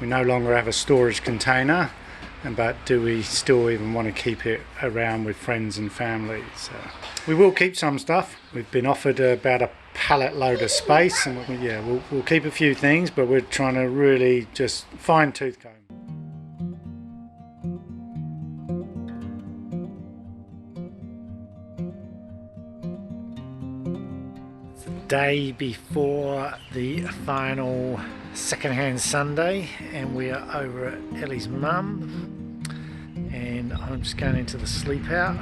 We no longer have a storage container, but do we still even want to keep it around with friends and family? So we will keep some stuff. We've been offered about a pallet load of space, and we'll keep a few things, but we're trying to really just fine tooth comb. It's the day before the final second-hand Sunday, and we are over at Ellie's mum, and I'm just going into the sleep out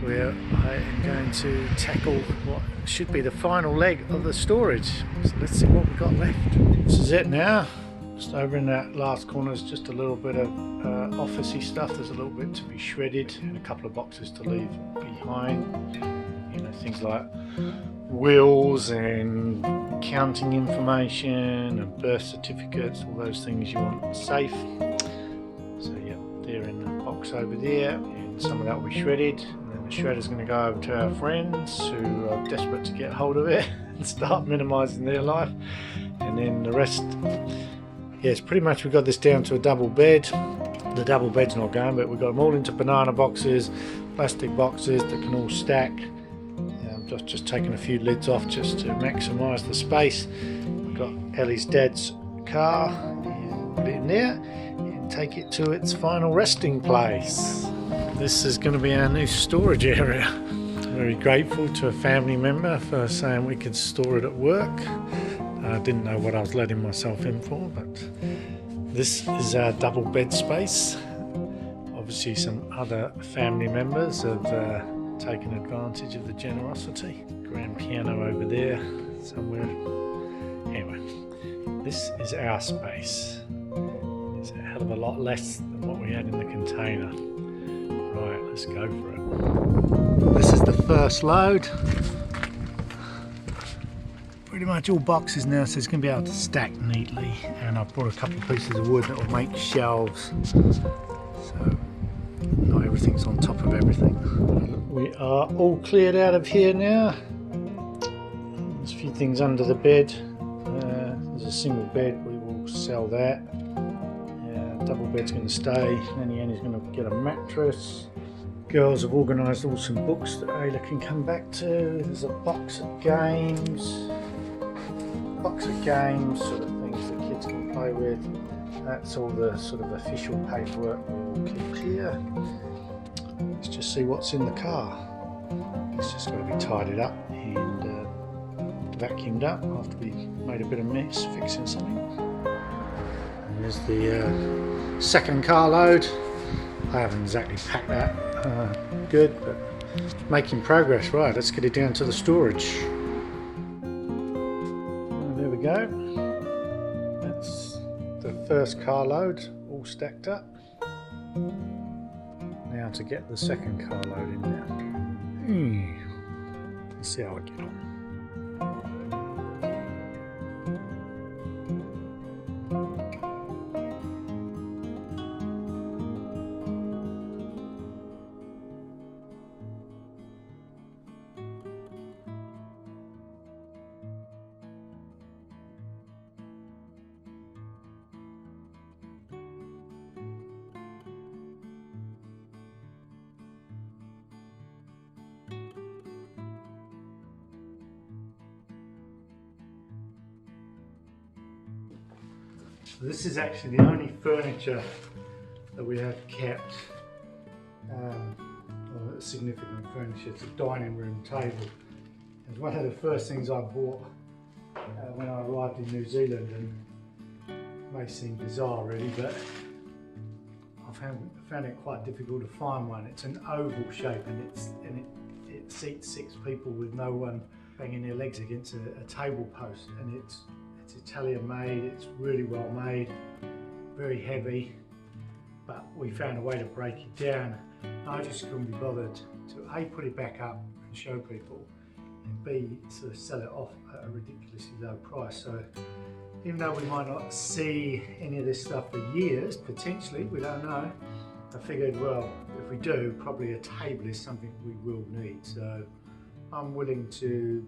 where I am going to tackle what should be the final leg of the storage. So let's see what we've got left. This is it now. Just over in that last corner is just a little bit of officey stuff. There's a little bit to be shredded and a couple of boxes to leave behind. You know, things like wills and counting information and birth certificates, all those things you want safe. So yeah, they're in the box over there, and some of that will be shredded. The shredder's going to go over to our friends who are desperate to get hold of it and start minimising their life, and then the rest, yes, pretty much we've got this down to a double bed. The double bed's not going, but we've got them all into banana boxes, plastic boxes that can all stack. I've just taken a few lids off just to maximise the space. We've got Ellie's dad's car, and put it in there and take it to its final resting place. This is going to be our new storage area. Very grateful to a family member for saying we could store it at work. I didn't know what I was letting myself in for, but this is our double bed space. Obviously some other family members have taken advantage of the generosity. Grand piano over there somewhere. Anyway, this is our space. It's a hell of a lot less than what we had in the container. Right, let's go for it. This is the first load. Pretty much all boxes now, so it's going to be able to stack neatly. And I've brought a couple of pieces of wood that will make shelves. So not everything's on top of everything. We are all cleared out of here now. There's a few things under the bed. There's a single bed, we will sell that. Double bed's going to stay. Nanny Annie's going to get a mattress. Girls have organised all some books that Ayla can come back to. There's a box of games. Sort of things that kids can play with. That's all the sort of official paperwork we'll keep here. Let's just see what's in the car. It's just got to be tidied up and vacuumed up after we made a bit of mess fixing something. And there's the second carload. I haven't exactly packed that good, but making progress. Right, let's get it down to the storage. There we go. That's the first carload all stacked up. Now to get the second carload in there. Let's see how I get on. So this is actually the only furniture that we have kept, significant furniture. It's a dining room table. It was one of the first things I bought when I arrived in New Zealand, and it may seem bizarre really, but I found it quite difficult to find one. It's an oval shape, and it seats 6 people with no one banging their legs against a table post, and it's Italian made, it's really well made, very heavy, but we found a way to break it down. I just couldn't be bothered to A, put it back up and show people, and B, sort of sell it off at a ridiculously low price. So even though we might not see any of this stuff for years, potentially, we don't know, I figured, well, if we do, probably a table is something we will need. So I'm willing to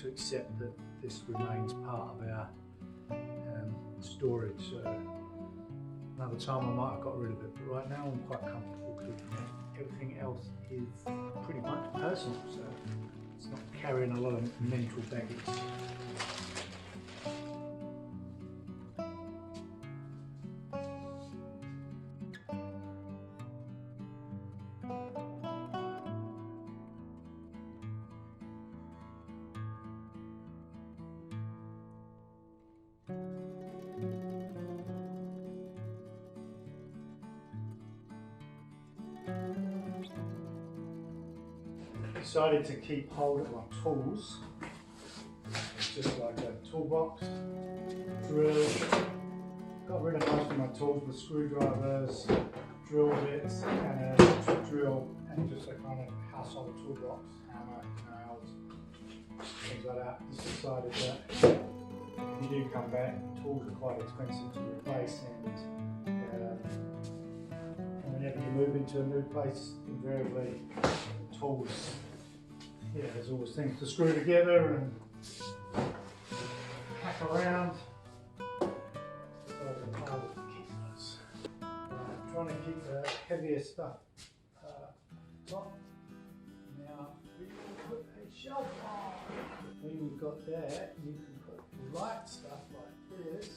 accept that this remains part of our storage. So another time I might have got rid of it, but right now I'm quite comfortable keeping it. Everything else is pretty much personal, so it's not carrying a lot of mental baggage. Decided to keep hold of my tools. It's just like a toolbox, drill. Got rid of most of my tools with screwdrivers, drill bits, and an electric drill, and just a kind of household toolbox, hammer, nails, things like that. Just decided that if you do come back, tools are quite expensive to replace, and whenever you move into a new place, invariably tools. Yeah, there's always things to screw together and hack around. So I'm trying to keep the heavier stuff top. Now we will put a shelf on. When you've got that, you can put light stuff like this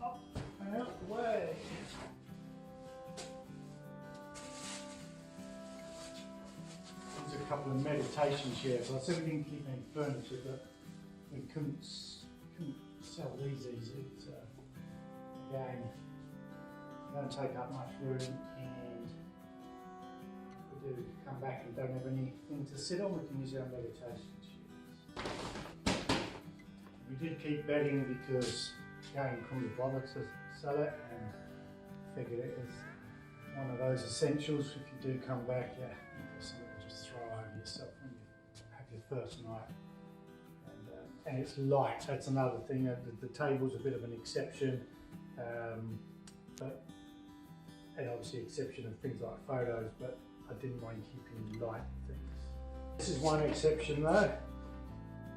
up and out the way. A couple of meditation chairs. I said we didn't keep any furniture, but we couldn't sell these easily. So again, don't take up much room, and if we do come back and don't have anything to sit on, we can use our meditation chairs. We did keep bedding because again, couldn't be bothered to sell it, and figured it was one of those essentials if you do come back. Yeah. Throw over yourself when you have your first night, and it's light. That's another thing. The table's a bit of an exception, but and obviously exception of things like photos. But I didn't mind keeping light things. This is one exception though.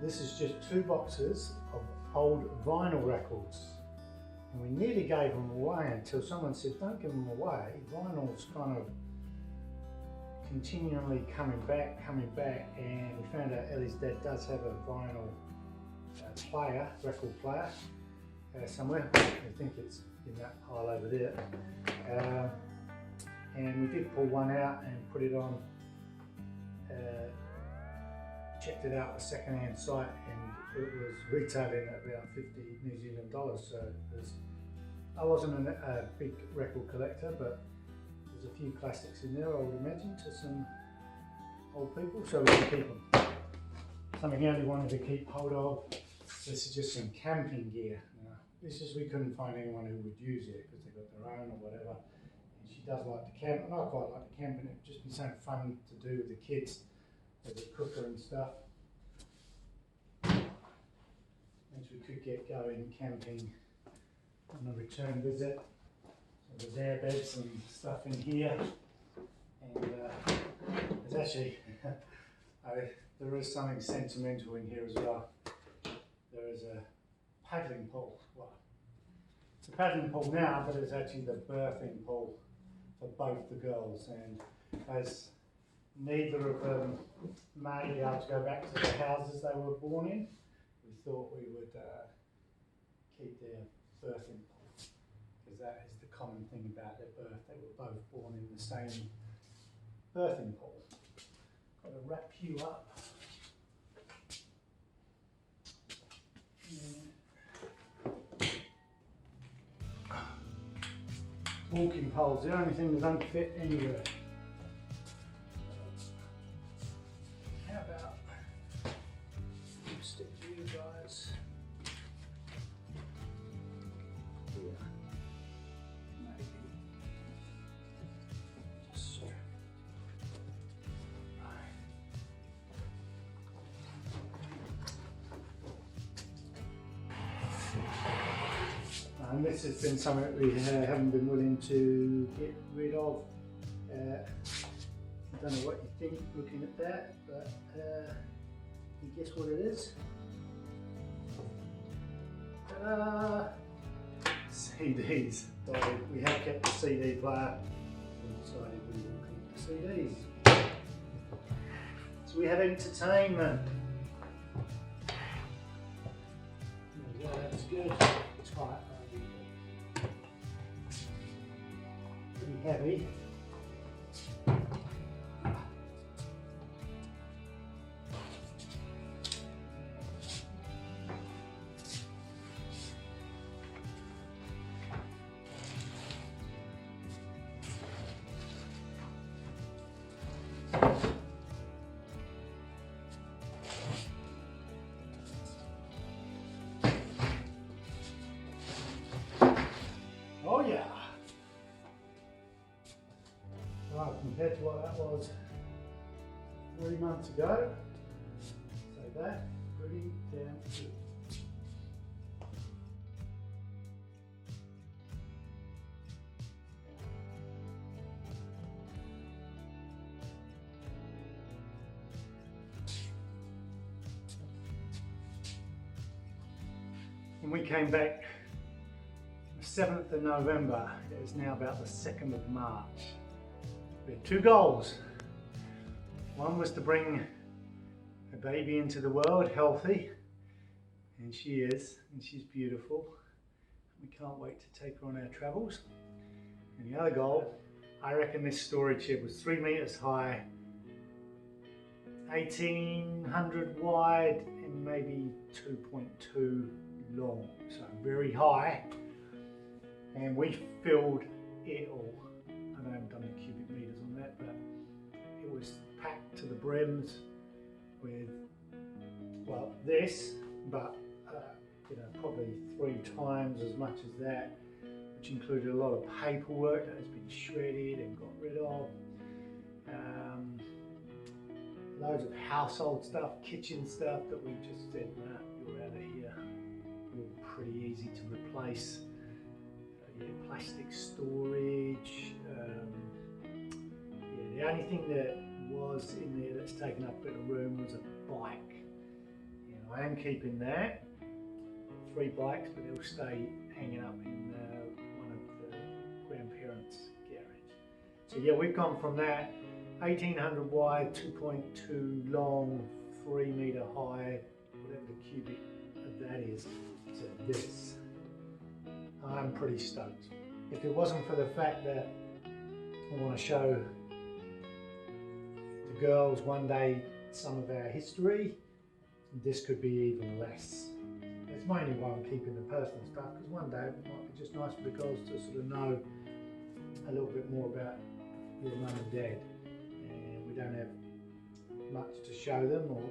This is just 2 boxes of old vinyl records, and we nearly gave them away until someone said, "Don't give them away. Vinyl's kind of continually coming back, and we found out Ellie's dad does have a vinyl record player somewhere. I think it's in that pile over there. And we did pull one out and put it on, checked it out at a second-hand site, and it was retailing at about 50 New Zealand dollars. So I wasn't a big record collector, but there's a few classics in there, I would imagine, to some old people, so we can keep them. Something Ellie wanted to keep hold of. This is just some camping gear. Now, this is, we couldn't find anyone who would use it because they've got their own or whatever. And she does like to camp, and I quite like to camp, and it would just be something fun to do with the kids, with the cooker and stuff. Means we could get going camping on a return visit. So there's air beds and stuff in here, and there's actually there is something sentimental in here as well. There is a paddling pool. Well, it's a paddling pool now, but it's actually the birthing pool for both the girls, and as neither of them may be able to go back to the houses they were born in, we thought we would keep their birthing pool, because that is the common thing about their birth. They were both born in the same birthing pool. Got to wrap you up. Walking poles, the only thing that don't fit anywhere. How about stick to you guys here? Maybe just so. And this has been something that we haven't been willing to get rid of. I don't know what you think looking at that, but you guess what it is? CDs. So we have kept the CD player. We decided we will keep the CDs. So we have entertainment. There we go, that's good. Tight, pretty heavy. Oh yeah! Right, compared to what that was 3 months ago, so that's pretty damn good. When we came back the 7th of November, it is now about the 2nd of March. We had 2 goals. One was to bring a baby into the world healthy, and she is, and she's beautiful. We can't wait to take her on our travels. And the other goal, I reckon this storage shed was 3 meters high, 1800 wide, and maybe 2.2 long, so very high. And we filled it all. I haven't done the cubic meters on that, but it was packed to the brims with, well, this, but you know, probably 3 times as much as that, which included a lot of paperwork that has been shredded and got rid of, loads of household stuff, kitchen stuff that we just said, nah, you're out of here. You're pretty easy to replace. Yeah, plastic storage. Yeah, the only thing that was in there that's taken up a bit of room was a bike. You know, I am keeping that. 3 bikes, but they'll stay hanging up in one of the grandparents' garage. So yeah, we've gone from that 1800 wide, 2.2 long, 3 meter high, whatever the cubic of that is, to this. I'm pretty stoked. If it wasn't for the fact that I want to show the girls one day some of our history, this could be even less. It's mainly why I'm keeping the personal stuff, because one day it might be just nice for the girls to sort of know a little bit more about your mum and dad. And we don't have much to show them, or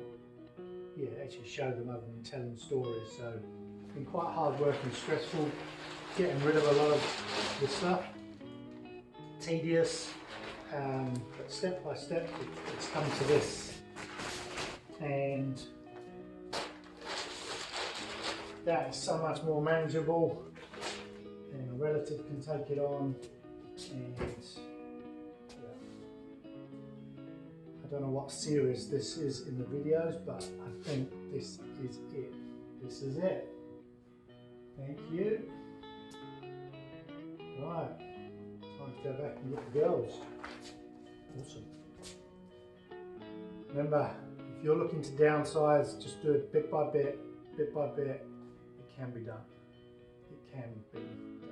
actually show them other than telling stories. So it's been quite hard work and stressful getting rid of a lot of this stuff. Tedious, but step by step it's come to this. And that is so much more manageable, and a relative can take it on. And yeah, I don't know what series this is in the videos, but I think this is it. This is it. Thank you. Right, time to go back and get the girls. Awesome. Remember, if you're looking to downsize, just do it bit by bit, bit by bit. It can be done. It can be done.